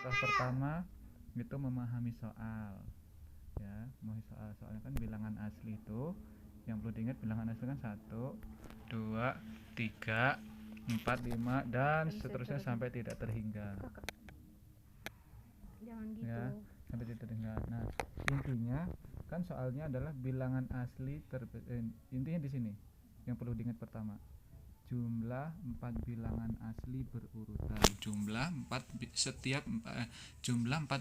langkah pertama itu memahami soal, ya. Memahami soalnya kan bilangan asli itu yang perlu diingat, bilangan asli kan 1, 2, 3, 4, 5 dan seterusnya sampai tidak terhingga. Jangan gitu. Ya, sampai tidak terhingga. Nah, intinya kan soalnya adalah bilangan asli intinya di sini yang perlu diingat pertama, jumlah 4 bilangan asli berurutan. Jumlah 4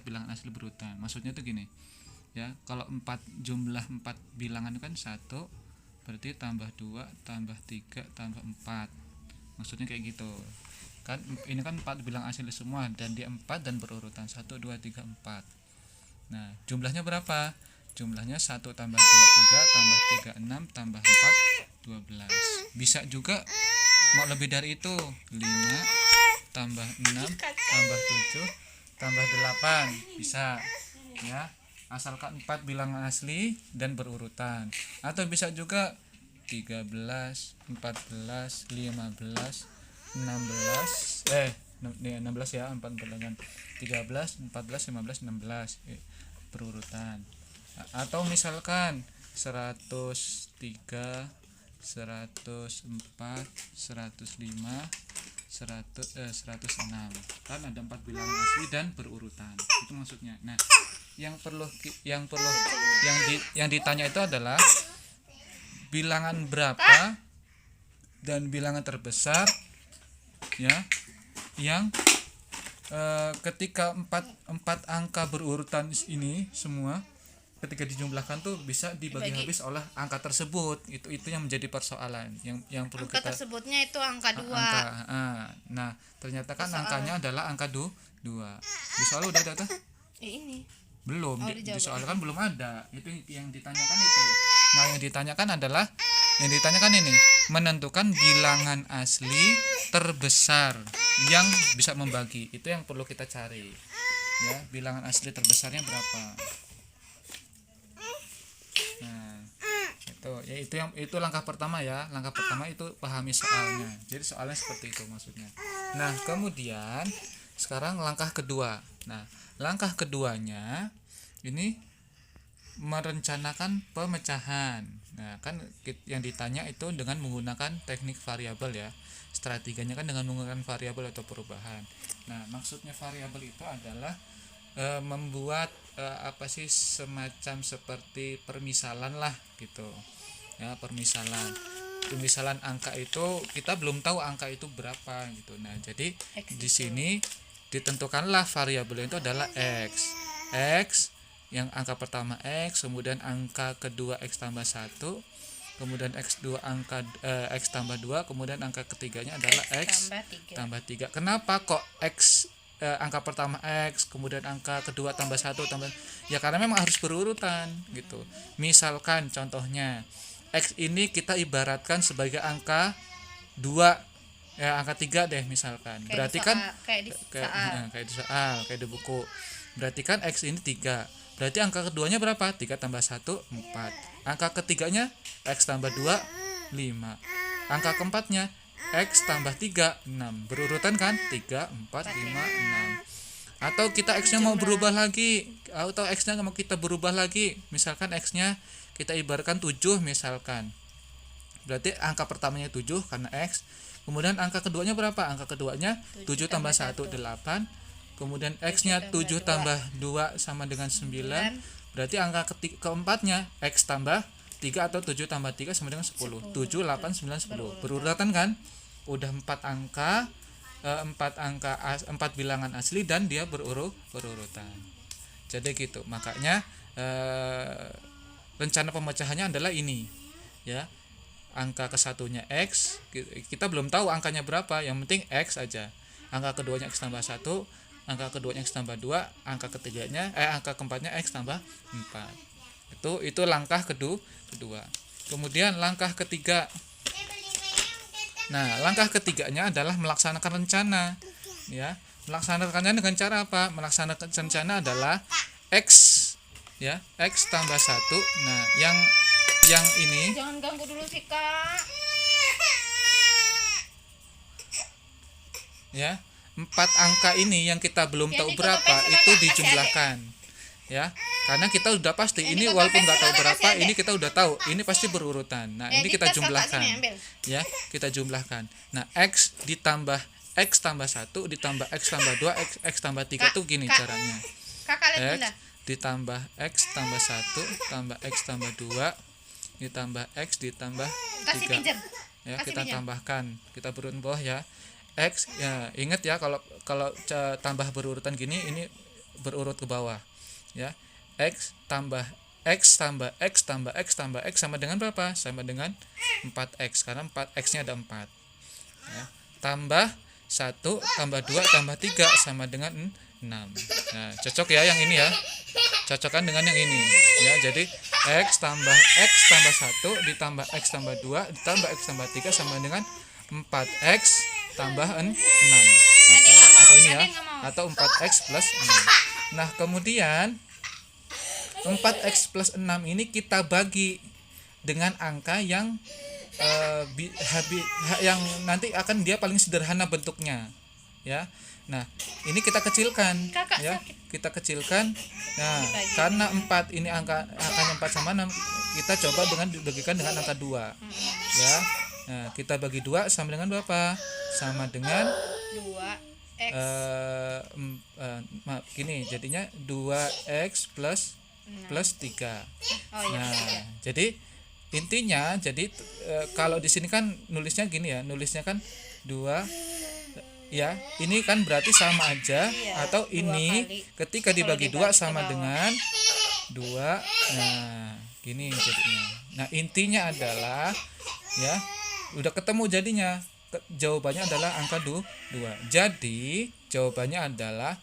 bilangan asli berurutan. Maksudnya tuh gini. Ya, kalau jumlah 4 bilangan itu kan 1 berarti tambah 2 tambah 3 tambah 4. Maksudnya kayak gitu. Kan ini kan 4 bilangan asli semua dan dia 4 dan berurutan 1 2 3 4. Nah, jumlahnya berapa? Jumlahnya 1 tambah 2 3 tambah 3 6 tambah 4 12. Bisa juga mau lebih dari itu, 5 tambah 6 tambah 7 tambah 8 bisa, ya, asalkan 4 bilangan asli dan berurutan. Atau bisa juga 13 14 15 16 16 ya, 4 bilangan 13 14 15 16 berurutan. Atau misalkan 103 104 105 106 kan ada 4 bilangan asli dan berurutan, itu maksudnya. Nah, yang ditanya itu adalah bilangan berapa dan bilangan terbesar, ya, yang ketika 4 angka berurutan ini semua ketika dijumlahkan tuh bisa dibagi habis oleh angka tersebut. Itu yang menjadi persoalan yang perlu angka kita tersebutnya itu angka 2. Nah, ternyata kan angkanya adalah angka 2. Di soal udah ada tuh? Ini Belum. Di soal kan belum ada. Itu yang ditanyakan itu. Nah, yang ditanyakan ini menentukan bilangan asli terbesar yang bisa membagi. Itu yang perlu kita cari. Ya, bilangan asli terbesarnya berapa? Nah, itu langkah pertama ya. Langkah pertama itu pahami soalnya. Jadi soalnya seperti itu maksudnya. Nah, kemudian sekarang langkah kedua. Nah, langkah keduanya ini merencanakan pemecahan. Nah, kan yang ditanya itu dengan menggunakan teknik variabel ya. Strateginya kan dengan menggunakan variabel atau perubahan. Nah, maksudnya variabel itu adalah membuat semacam seperti permisalan lah gitu ya, permisalan angka itu kita belum tahu angka itu berapa gitu. Nah, jadi di sini ditentukanlah variabel itu adalah x yang angka pertama x, kemudian angka kedua x tambah 1, kemudian x2 x tambah 2, kemudian angka ketiganya adalah x tambah 3. Kenapa kok x angka pertama x, kemudian angka kedua tambah 1 tambah, ya karena memang harus berurutan gitu. Misalkan contohnya x ini kita ibaratkan sebagai angka 2, ya angka 3 deh misalkan. Berarti kan kayak di soal, kayak di buku. Berarti kan x ini 3. Berarti angka keduanya berapa? 3 tambah 1 4. Angka ketiganya x tambah 2 5. Angka keempatnya x tambah 3 6. Berurutan kan? 3 4 5 6. Atau kita x-nya mau berubah lagi, atau x-nya mau kita berubah lagi. Misalkan x-nya kita ibaratkan 7 misalkan. Berarti angka pertamanya 7 karena x. Kemudian angka keduanya berapa? Angka keduanya 7 tambah 1 8. Kemudian x-nya 7 tambah 2 sama dengan 9. Berarti angka keempatnya x tambah 3 atau 7 tambah 3 sama dengan 10. 7 8 9 10. Berurutan kan? Udah 4 angka, 4 bilangan asli dan dia berurutan. Jadi gitu. Makanya rencana pemecahannya adalah ini, ya. Angka kesatunya x, kita belum tahu angkanya berapa, yang penting x aja. Angka keduanya x tambah 1, angka keduanya x tambah 2, angka keempatnya x tambah 4. Itu langkah kedua. Kemudian langkah ketiga. Nah, langkah ketiganya adalah melaksanakan rencana, ya. Melaksanakannya dengan cara apa? Melaksanakan rencana adalah x, ya, x tambah 1. Nah, yang ini jangan ganggu dulu sih, Kak. Ya, 4 angka ini yang kita belum Ya, tahu ini berapa fotokopi itu kasih dijumlahkan ya, karena kita udah pasti Ini ini fotokopi walaupun nggak tahu kasih berapa adek. ini kita udah tahu ini pasti berurutan. Nah ini di kita tas kakak jumlahkan sini ambil. ya, kita jumlahkan. Nah x ditambah x tambah 1 ditambah x tambah 2 x tambah 3 tuh gini Kak. caranya. Kakak lihat X bunda. ditambah x tambah 1 tambah x tambah 2 ditambah x ditambah Kasih 3 pinjam. ya, Kasih kita pinjam. tambahkan, kita berurutan bawah ya. X ya, ingat ya kalau tambah berurutan gini ini berurut ke bawah ya. X tambah x tambah x tambah x tambah x sama dengan berapa? Sama dengan 4x karena 4x nya ada 4 ya. Tambah 1 tambah 2 tambah 3 sama dengan 6. Nah cocok ya yang ini ya, cocokkan dengan yang ini ya. Jadi x tambah 1 ditambah x tambah 2 ditambah x tambah 3 sama dengan 4x tambah 6 atau ini ya, Adek nggak mau. atau 4x plus 6. Nah kemudian 4x plus 6 ini kita bagi dengan angka yang yang nanti akan dia paling sederhana bentuknya ya. Nah ini kita kecilkan Kakak ya, sakit. kita kecilkan. Nah Dibagi. karena 4 ini angkanya 4 sama 6, kita coba dengan dibagikan dengan angka 2 ya. Nah kita bagi 2 sama dengan berapa? Sama dengan 2 x gini jadinya 2x plus 3. oh iya Nah, jadi intinya jadi kalau di sini kan nulisnya gini ya, nulisnya kan 2 ya. Ini kan berarti sama aja Iya, atau 2 ini kali. ketika Kalau dibagi 2 dibagi ke sama bawah. dengan 2. Nah, gini jadinya. Nah, intinya adalah ya, udah ketemu jadinya. Jawabannya adalah angka 2. Jadi, jawabannya adalah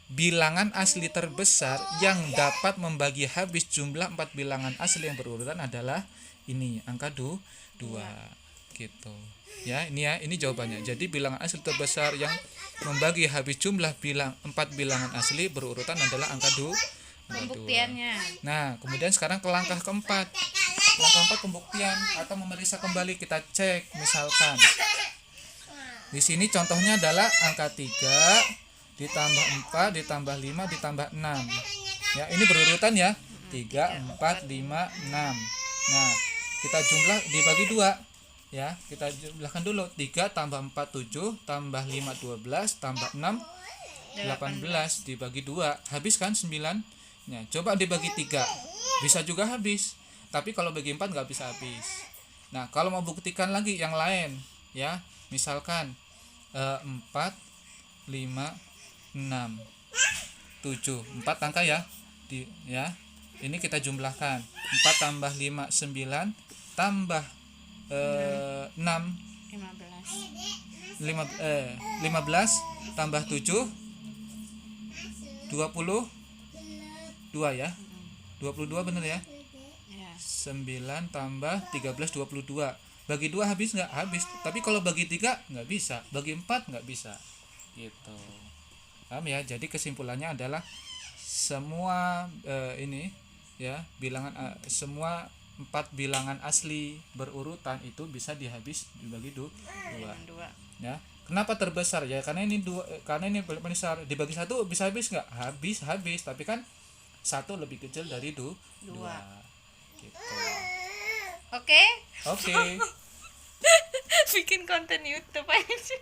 bilangan asli terbesar yang dapat membagi habis jumlah 4 bilangan asli yang berurutan adalah ini, angka 2 gitu. Ya, ini jawabannya. Jadi bilangan asli terbesar yang membagi habis jumlah 4 bilangan asli berurutan adalah angka 2. pembuktiannya. Nah, kemudian sekarang ke langkah keempat. Langkah keempat pembuktian atau memeriksa kembali. Kita cek misalkan di sini contohnya adalah angka 3 ditambah 4 ditambah 5 ditambah 6 ya, ini berurutan ya, 3 4 5 6. Nah kita jumlah dibagi 2 ya, kita jumlahkan dulu. 3 tambah 4 7 tambah 5 12 tambah 6 18 dibagi 2 habis kan 9 ya. Coba dibagi 3 bisa juga habis, tapi kalau bagi 4 nggak bisa habis. Nah kalau mau buktikan lagi yang lain ya, misalkan 4 5 6 7 4 angka ya ya, ini kita jumlahkan 4 tambah 5 9 tambah 6 15 15 tambah 7 22 ya, 22 bener ya. ya. 9 tambah 13 22. Bagi 2 habis nggak? Habis. Tapi kalau bagi 3 nggak bisa, bagi 4 nggak bisa gitu. Paham ya? Jadi kesimpulannya adalah semua ini ya, bilangan semua 4 bilangan asli berurutan itu bisa dibagi 2 ya. Kenapa terbesar ya? Karena ini karena ini besar. Dibagi 1 bisa habis nggak? Habis, tapi kan 1 lebih kecil dari 2 gitu. Oke. Oke. Bikin konten YouTube aja.